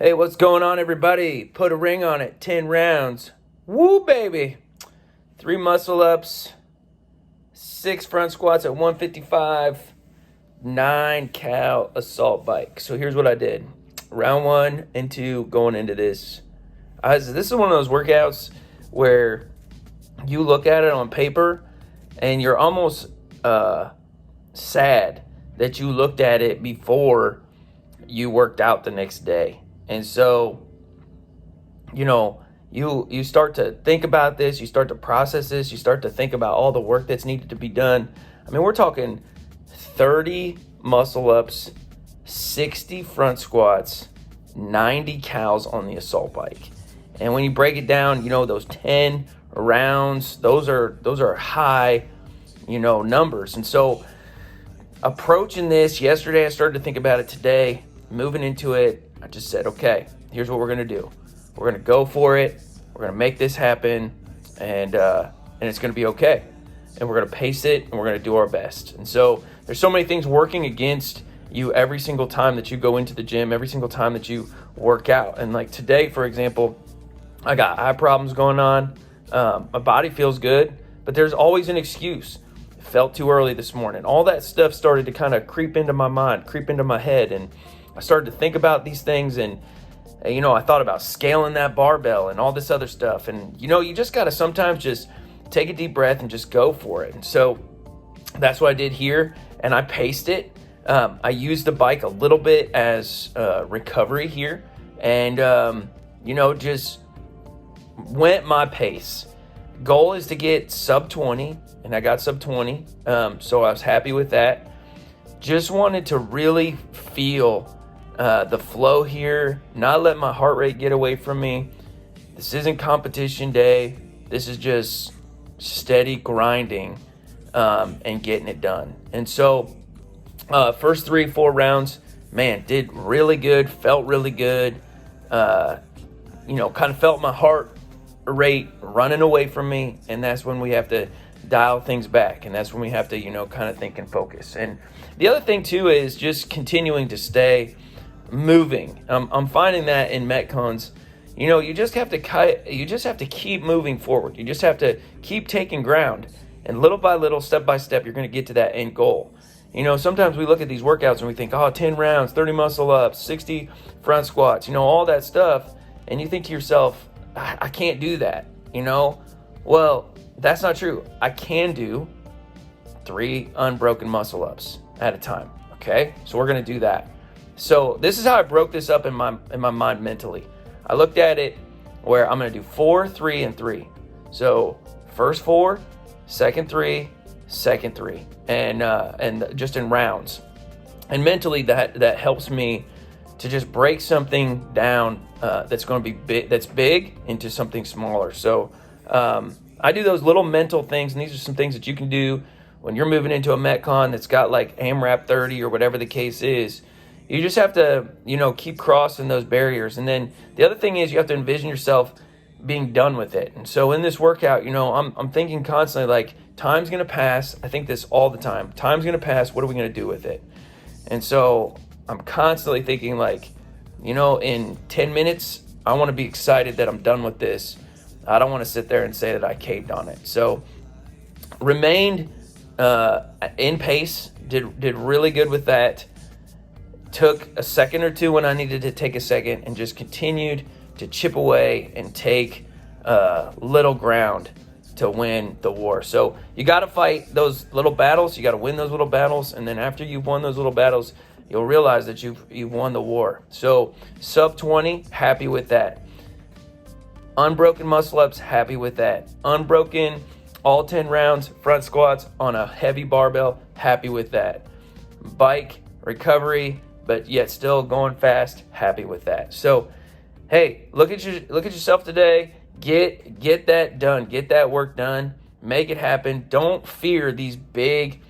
Hey, what's going on, everybody? Put a ring on it. 10 rounds. Woo, baby. 3 muscle ups, 6 front squats at 155, 9 cal assault bike. So here's what I did. Round 1 and 2 going into this. This is one of those workouts where you look at it on paper and you're almost sad that you looked at it before you worked out the next day. And so, you start to think about this, you start to process this, you start to think about all the work that's needed to be done. I mean, we're talking 30 muscle ups, 60 front squats, 90 cals on the assault bike. And when you break it down, those 10 rounds, those are high, numbers. And so approaching this yesterday, I started to think about it today, moving into it. I just said, okay, here's what we're going to do. We're going to go for it. We're going to make this happen, and it's going to be okay. And we're going to pace it, and we're going to do our best. And so there's so many things working against you every single time that you go into the gym, every single time that you work out. And like today, for example, I got eye problems going on. My body feels good, but there's always an excuse. It felt too early this morning. All that stuff started to kind of creep into my mind, creep into my head, and I started to think about these things, and I thought about scaling that barbell and all this other stuff. And you just got to sometimes just take a deep breath and just go for it. And so that's what I did here, and I paced it. I used the bike a little bit as recovery here, and just went my pace. Goal is to get sub 20, and I got sub 20, so I was happy with that. Just wanted to really feel the flow here, not let my heart rate get away from me. This isn't competition day. This is just steady grinding and getting it done. And so first 3-4 rounds, man, did really good, felt really good. Kind of felt my heart rate running away from me, and that's when we have to dial things back, and that's when we have to kind of think and focus. And the other thing too is just continuing to stay moving. I'm finding that in Metcons, you just have to keep moving forward. You just have to keep taking ground, and little by little, step by step, you're going to get to that end goal. Sometimes we look at these workouts and we think, 10 rounds, 30 muscle ups, 60 front squats, all that stuff, and you think to yourself, I can't do that. Well, that's not true. I can do 3 unbroken muscle ups at a time. Okay, so we're going to do that. So this is how I broke this up in my mind mentally. I looked at it where I'm going to do 4, 3, and 3. So first 4, second 3, second 3, and just in rounds. And mentally, that helps me to just break something down that's going to be big, that's big, into something smaller. So I do those little mental things, and these are some things that you can do when you're moving into a Metcon that's got like AMRAP 30 or whatever the case is. You just have to, keep crossing those barriers. And then the other thing is you have to envision yourself being done with it. And so in this workout, I'm thinking constantly like, time's going to pass. I think this all the time. Time's going to pass. What are we going to do with it? And so I'm constantly thinking like, in 10 minutes, I want to be excited that I'm done with this. I don't want to sit there and say that I caved on it. So remained in pace, did really good with that. Took a second or two when I needed to take a second, and just continued to chip away and take little ground to win the war. So you got to fight those little battles. You got to win those little battles. And then after you've won those little battles, you'll realize that you've won the war. So sub 20, happy with that. Unbroken muscle ups, happy with that. Unbroken all 10 rounds, front squats on a heavy barbell, happy with that. Bike, recovery, but yet still going fast, happy with that. So, hey, look at yourself today. Get that done. Get that work done. Make it happen. Don't fear these big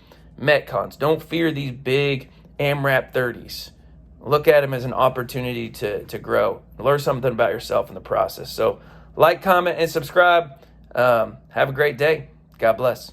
Metcons. Don't fear these big AMRAP 30s. Look at them as an opportunity to grow. Learn something about yourself in the process. So, like, comment, and subscribe. Have a great day. God bless.